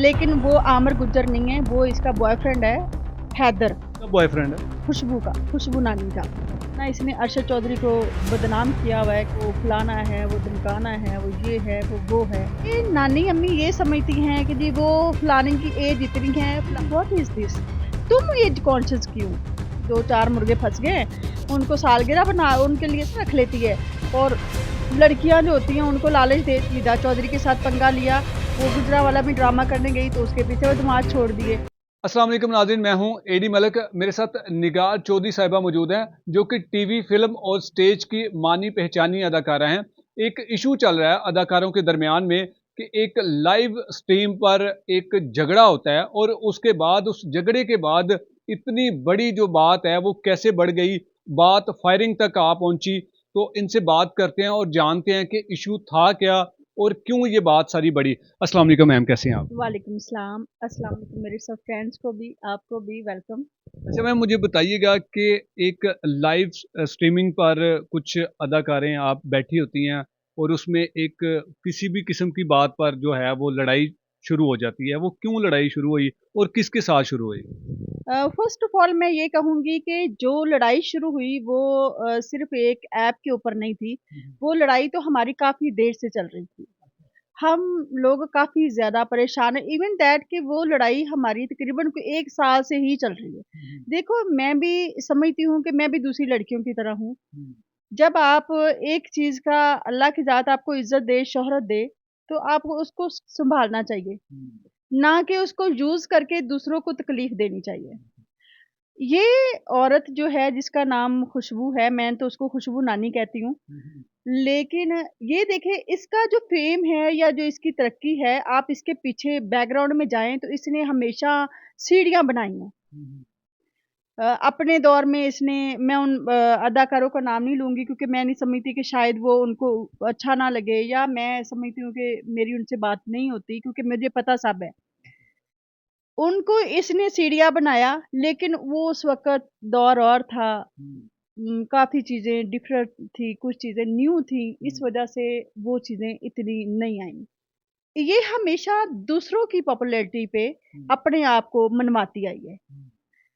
लेकिन वो आमिर गुज्जर नहीं है, वो इसका बॉयफ्रेंड है हैदर, बॉयफ्रेंड है। खुशबू नानी का। ना इसने अरशद चौधरी को बदनाम किया हुआ है कि वो फलाना है, वो धमकाना है, वो ये है, वो है। ये नानी अम्मी ये समझती हैं कि जी वो फलाने की एज इतनी है, व्हाट इज दिस? तुम एज कॉन्शियस क्यों? 2-4 मुर्गे फंस गए, उनको सालगिरह बना उनके लिए रख लेती है। और लड़कियां जो होती हैं उनको लालच दे, निदा चौधरी के साथ पंगा लिया, वो गुजरावाला में ड्रामा करने गई तो उसके पीछे वो दिमाग छोड़ दिए। अस्सलाम वालेकुम नाज़रीन, मैं हूं एडी मलिक। मेरे साथ निगार चौधरी साहिबा मौजूद हैं, जो कि टीवी, फिल्म और स्टेज की मानी पहचानी अदाकारा हैं। एक इशू चल रहा है अदाकारों के दरमियान में कि एक लाइव स्ट्रीम पर एक झगड़ा होता है और उसके बाद उस झगड़े के बाद इतनी बड़ी जो बात है वो कैसे बढ़ गई, बात फायरिंग तक आ पहुंची। तो इनसे बात करते हैं और जानते हैं कि इशू था क्या और क्यों ये बात सारी बढ़ी। अस्सलाम वालेकुम मैम, कैसे हैं आप? वालेकुम सलाम, अस्सलाम वालेकुम मेरे सब फ्रेंड्स को भी, आपको भी वेलकम। अच्छा मैम, मुझे बताइएगा कि एक लाइव स्ट्रीमिंग पर कुछ अदाकारें आप बैठी होती हैं और उसमें एक किसी भी किस्म की बात पर जो है वो लड़ाई शुरू हो जाती है। वो क्यों लड़ाई शुरू हुई और किसके साथ शुरू हुई? फर्स्ट ऑफ ऑल मैं ये कहूँगी कि जो लड़ाई शुरू हुई वो सिर्फ एक ऐप के ऊपर नहीं थी, वो लड़ाई तो हमारी काफ़ी देर से चल रही थी। हम लोग काफ़ी ज़्यादा परेशान हैं, इवन दैट कि वो लड़ाई हमारी तकरीबन कोई 1 साल से ही चल रही है। देखो, मैं भी समझती हूँ कि मैं भी दूसरी लड़कियों की तरह हूँ। जब आप एक चीज़ का अल्लाह की ज़ात आपको इज़्ज़त दे, शोहरत दे, तो आपको उसको सँभालना चाहिए, ना कि उसको यूज़ करके दूसरों को तकलीफ़ देनी चाहिए। ये औरत जो है जिसका नाम खुशबू है, मैं तो उसको खुशबू नानी कहती हूँ। लेकिन ये देखें, इसका जो फ़ेम है या जो इसकी तरक्की है, आप इसके पीछे बैकग्राउंड में जाएँ तो इसने हमेशा सीढ़ियाँ बनाई हैं। अपने दौर में इसने, मैं उन अदाकारों का नाम नहीं लूँगी क्योंकि मैं नहीं समझती कि शायद वो उनको अच्छा ना लगे, या मैं समझती हूँ कि मेरी उनसे बात नहीं होती क्योंकि मुझे पता सब है। उनको इसने सीढ़ियाँ बनाया, लेकिन वो उस वक़्त दौर और था। काफ़ी चीज़ें डिफरेंट थी, कुछ चीज़ें न्यू थी, इस वज़ह से वो चीज़ें इतनी नहीं आईं। ये हमेशा दूसरों की पॉपुलैरिटी पे अपने आप को मनवाती आई है।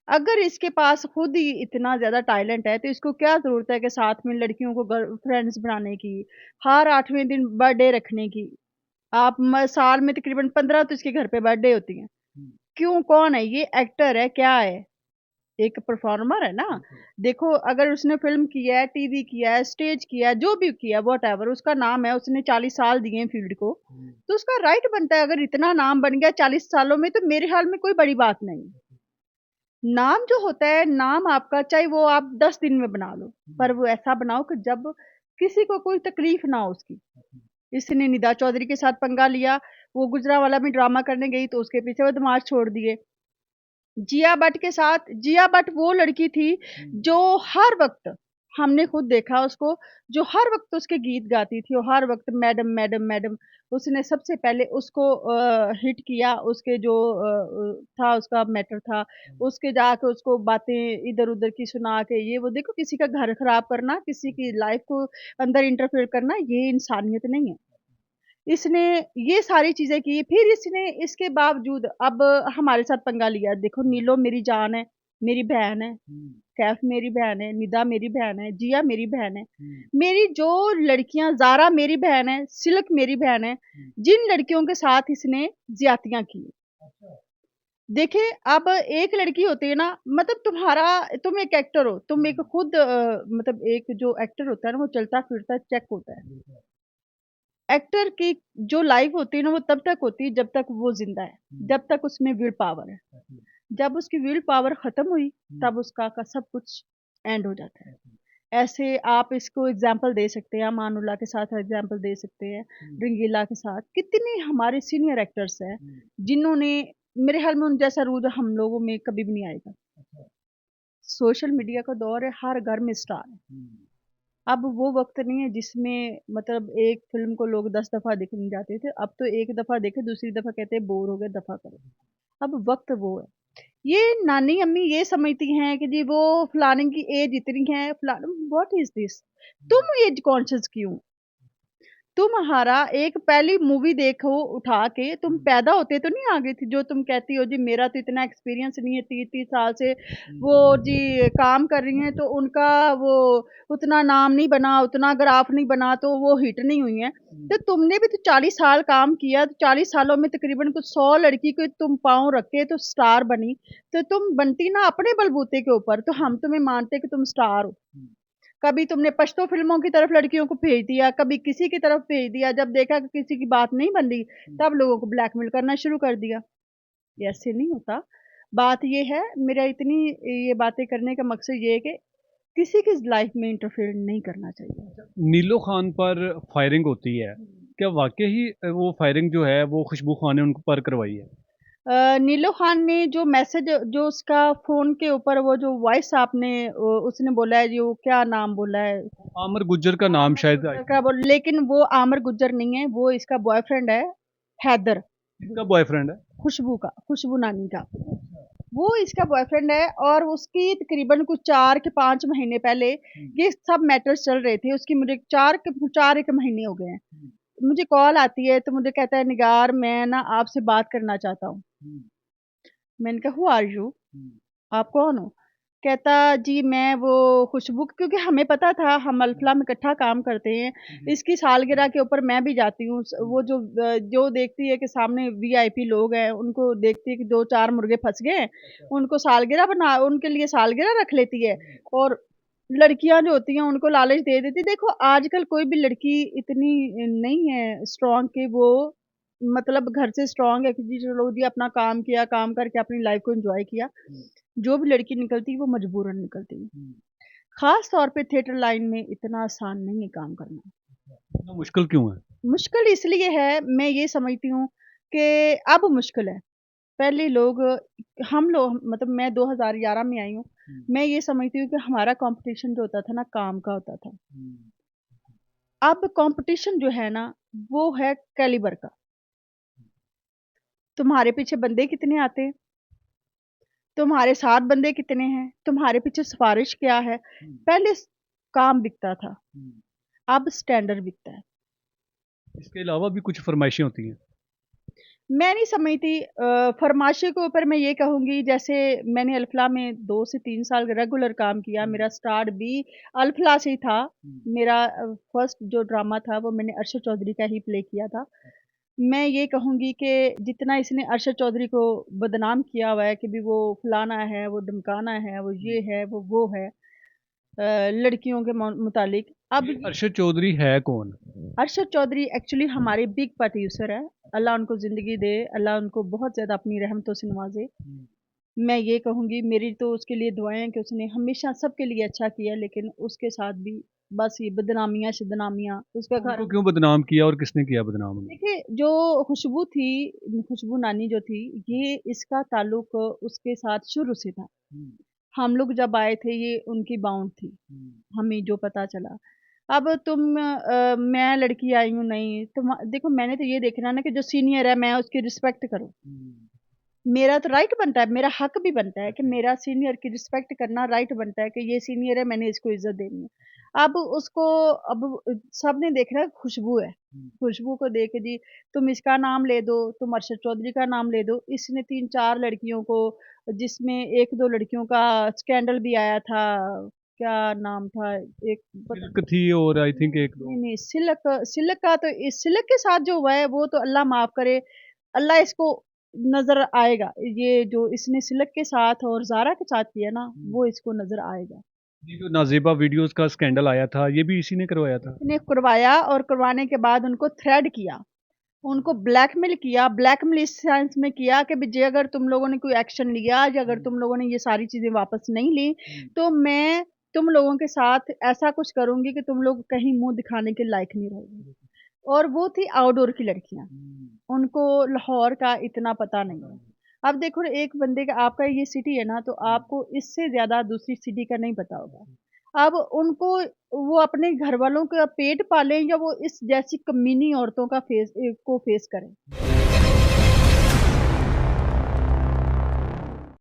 अगर इसके पास खुद ही इतना ज़्यादा टैलेंट है, तो इसको क्या ज़रूरत है कि साथ में लड़कियों को फ्रेंड्स बनाने की, हर 8वें दिन बर्थडे रखने की। आप साल में तकरीबन 15 तो इसके घर पे बर्थडे होती हैं। क्यों? कौन है ये? एक्टर है? क्या है? एक परफॉर्मर है ना। देखो, अगर उसने फिल्म किया है, टीवी किया है, स्टेज किया है, जो भी किया है, व्हाटएवर उसका नाम है, उसने 40 साल दिए हैं फील्ड को, तो उसका राइट बनता है। अगर इतना नाम बन गया 40 सालों में, तो मेरे ख्याल में कोई बड़ी बात नहीं। नाम जो होता है, नाम आपका चाहे वो आप 10 दिन में बना लो, पर वो ऐसा बनाओ कि जब किसी को कोई तकलीफ ना हो उसकी। इसने निदा चौधरी के साथ पंगा लिया, वो गुजरावाला में ड्रामा करने गई तो उसके पीछे वो दिमाग छोड़ दिए। जिया भट्ट के साथ, जिया भट्ट वो लड़की थी जो हर वक़्त, हमने खुद देखा उसको, जो हर वक़्त उसके गीत गाती थी और हर वक़्त मैडम, मैडम, मैडम। उसने सबसे पहले उसको हिट किया, उसके जो था उसका मैटर था, उसके जाके उसको बातें इधर-उधर की सुना के ये वो। देखो, किसी का घर खराब करना, किसी की लाइफ़ को अंदर इंटरफेयर करना, ये इंसानियत नहीं है। इसने ये सारी चीज़ें की, फिर इसने इसके बावजूद अब हमारे साथ पंगा लिया। देखो, नीलो मेरी जान है, मेरी बहन है, कैफ मेरी बहन है, निदा मेरी बहन है, जिया मेरी बहन है। मेरी जो लड़कियाँ, ज़ारा मेरी बहन है, सिल्क मेरी बहन है, जिन लड़कियों के साथ इसने ज़्यादतियाँ की। देखिए, अब एक लड़की होती है ना, मतलब तुम एक एक्टर हो, तुम एक खुद मतलब एक जो एक्टर होता है ना, वो चलता-फिरता चेक होता है। एक्टर की जो लाइफ होती है ना, वो तब तक होती है जब तक वो ज़िंदा है, जब तक उसमें विल पावर है। जब उसकी विल पावर ख़त्म हुई, तब उसका का सब कुछ एंड हो जाता है। ऐसे आप इसको एग्ज़ाम्पल दे सकते हैं, अमानुल्लाह के साथ एग्ज़ाम्पल दे सकते हैं, रंगीला के साथ। कितने हमारे सीनियर एक्टर्स हैं, जिन्होंने, मेरे ख़्याल में उन जैसा रूल हम लोगों में कभी भी नहीं आएगा। सोशल मीडिया का दौर है, हर घर में स्टार है। अब वो वक़्त नहीं है जिसमें मतलब एक फ़िल्म को लोग 10 दफ़ा देखने जाते थे। अब तो एक दफ़ा देखे, दूसरी दफ़ा कहते हैं बोर हो गए, दफ़ा करो। अब वक़्त वो है। ये नानी अम्मी ये समझती हैं कि जी वो फलाने की एज इतनी है, फलाना, व्हाट इज़ दिस? तुम एज कॉन्शियस क्यों? तुम्हारा एक पहली मूवी देखो उठा के, तुम पैदा होते तो नहीं आ गई थी, जो तुम कहती हो जी मेरा तो इतना एक्सपीरियंस नहीं है, 30-30 साल से वो जी काम कर रही हैं, तो उनका वो उतना नाम नहीं बना, उतना ग्राफ नहीं बना, तो वो हिट नहीं हुई हैं। तो तुमने भी तो 40 साल काम किया, तो 40 सालों में तकरीबन कुछ 100 लड़की को तुम पाँव रखे तो स्टार बनी, तो तुम बनती ना अपने बलबूते के ऊपर, तो हम तुम्हें मानते कि तुम स्टार हो। कभी तुमने पश्तो फ़िल्मों की तरफ लड़कियों को भेज दिया, कभी किसी की तरफ भेज दिया, जब देखा कि किसी की बात नहीं बन रही, तब लोगों को ब्लैकमेल करना शुरू कर दिया। ये ऐसे नहीं होता। बात ये है, मेरा इतनी ये बातें करने का मकसद ये है कि किसी की लाइफ़ में इंटरफेयर नहीं करना चाहिए। नीलो खान पर फायरिंग होती है, क्या वाक़ई ही वो फायरिंग जो है वो खुशबू खान ने उन पर करवाई है? नीलो खान ने जो मैसेज जो उसका फ़ोन के ऊपर वो जो वॉइस आपने उसने बोला है, जो क्या नाम बोला है, आमिर गुज्जर का नाम शायद आई गुज्जर थिंक। का बोल, लेकिन वो आमिर गुज्जर नहीं है, वो इसका बॉयफ्रेंड है, हैदर, किसका बॉयफ्रेंड है? खुशबू का, खुशबू नानी का। वो इसका बॉयफ्रेंड है और उसकी तकरीबन कुछ 4 के 5 महीने पहले ये सब मैटर्स चल रहे थे। उसकी मुझे 4 एक महीने हो गए हैं। मुझे कॉल आती है तो मुझे कहता है, निगार मैं ना आपसे बात करना चाहता हूँ। मैंने कहा हू आर यू? आप कौन हो? कहता जी मैं वो खुशबू, क्योंकि हमें पता था हम अल्फला में इकट्ठा काम करते हैं। इसकी सालगिरह के ऊपर मैं भी जाती हूँ। वो जो देखती है कि सामने वीआईपी लोग हैं, उनको देखती है कि 2-4 मुर्गे फँस गए हैं, उनको सालगिरह बना उनके लिए सालगिरह रख लेती है, और लड़कियाँ जो होती हैं उनको लालच दे देती है। देखो आजकल कोई भी लड़की इतनी नहीं है स्ट्रॉन्ग कि वो मतलब घर से स्ट्रॉन्ग है कि जी चलो जी अपना काम किया, काम करके अपनी लाइफ़ को एन्जॉय किया। जो भी लड़की निकलती है वो मजबूरन निकलती है। ख़ास तौर पे थिएटर लाइन में इतना आसान नहीं है काम करना। इतना मुश्किल क्यों है? मुश्किल इसलिए है, मैं ये समझती हूँ कि अब मुश्किल है। पहले लोग हम लोग मतलब मैं 2011 में आई हूँ। मैं ये समझती हूँ कि हमारा कॉम्पिटिशन जो होता था ना काम का होता था। अब कॉम्पिटिशन जो है ना वो है कैलिबर का। तुम्हारे पीछे बंदे कितने आते हैं? तुम्हारे साथ बंदे कितने हैं? तुम्हारे पीछे सिफ़ारिश क्या है? पहले काम बिकता था, अब स्टैंडर्ड बिकता है। इसके अलावा भी कुछ फ़रमाइशें होती हैं। मैं नहीं समझती फ़रमाइशों के ऊपर मैं ये कहूँगी, जैसे मैंने अल्फ़ला में 2 से 3 साल रेगुलर काम किया, मेरा स्टार्ट भी अल्फ़ला से ही था। मेरा फर्स्ट जो ड्रामा था वो मैंने अरशद चौधरी का ही प्ले किया था। मैं ये कहूँगी कि जितना इसने अरशद चौधरी को बदनाम किया हुआ है कि भी वो फलाना है, वो ढमकाना है, वो ये है, वो है, लड़कियों के मुतालिक। अब ये अरशद चौधरी है कौन? अरशद चौधरी एक्चुअली हमारे बिग प्रोड्यूसर है। अल्लाह उनको ज़िंदगी दे, अल्लाह उनको बहुत ज़्यादा अपनी रहमतों से नवाज़े। मैं ये कहूँगी मेरी तो उसके लिए दुआएँ हैं कि उसने हमेशा सबके लिए अच्छा किया, लेकिन उसके साथ भी बस ये बदनामियाँ उसका घर। उनको क्यों बदनाम किया और किसने किया बदनाम उन्हें? देखिए जो खुशबू थी, खुशबू नानी जो थी, ये इसका ताल्लुक उसके साथ शुरू से था। हम लोग जब आए थे ये उनकी बाउंड थी, हमें जो पता चला। अब मैं लड़की आई हूँ, नहीं तुम देखो मैंने तो ये देखना ना कि जो सीनियर है मैं उसकी रिस्पेक्ट करूँ। मेरा तो राइट बनता है, मेरा हक भी बनता है कि मेरा सीनियर की रिस्पेक्ट करना राइट बनता है कि ये सीनियर है, मैंने इसको इज़्ज़त देनी है। अब उसको अब सबने देखना है खुशबू है। खुशबू को देख के जी तुम इसका नाम ले दो, तुम अरशद चौधरी का नाम ले दो। इसने 3-4 लड़कियों को, जिसमें 1-2 लड़कियों का स्कैंडल भी आया था, क्या नाम था? एक पता सिल्क थी और आई थिंक एक नहीं, दो नहीं सिल्क सिल्क का तो इस सिल्क के साथ जो हुआ है वो तो अल्लाह माफ़ करे, अल्लाह इसको नज़र आएगा। ये जो इसने सिल्क के साथ और ज़ारा के साथ किया ना, वो इसको नज़र आएगा। ये जो नाज़ेबा वीडियोज़ का स्कैंडल आया था, ये भी इसी ने करवाया था? इसने करवाया और करवाने के बाद उनको थ्रेट किया, उनको ब्लैकमेल किया। ब्लैकमेल इस सेंस में किया कि भई अगर तुम लोगों ने कोई एक्शन लिया या अगर तुम लोगों ने ये सारी चीज़ें वापस नहीं ली, तो मैं तुम लोगों के साथ ऐसा कुछ करूँगी कि तुम लोग कहीं मुँह दिखाने के लायक नहीं रहोगे। और वो थी आउटडोर की लड़कियाँ, उनको लाहौर का इतना पता नहीं है। अब देखो एक बंदे का आपका ये सिटी है ना, तो आपको इससे ज़्यादा दूसरी सिटी का नहीं पता होगा। अब उनको वो अपने घरवालों का पेट पालें या वो इस जैसी कमीनी औरतों का को फेस करें।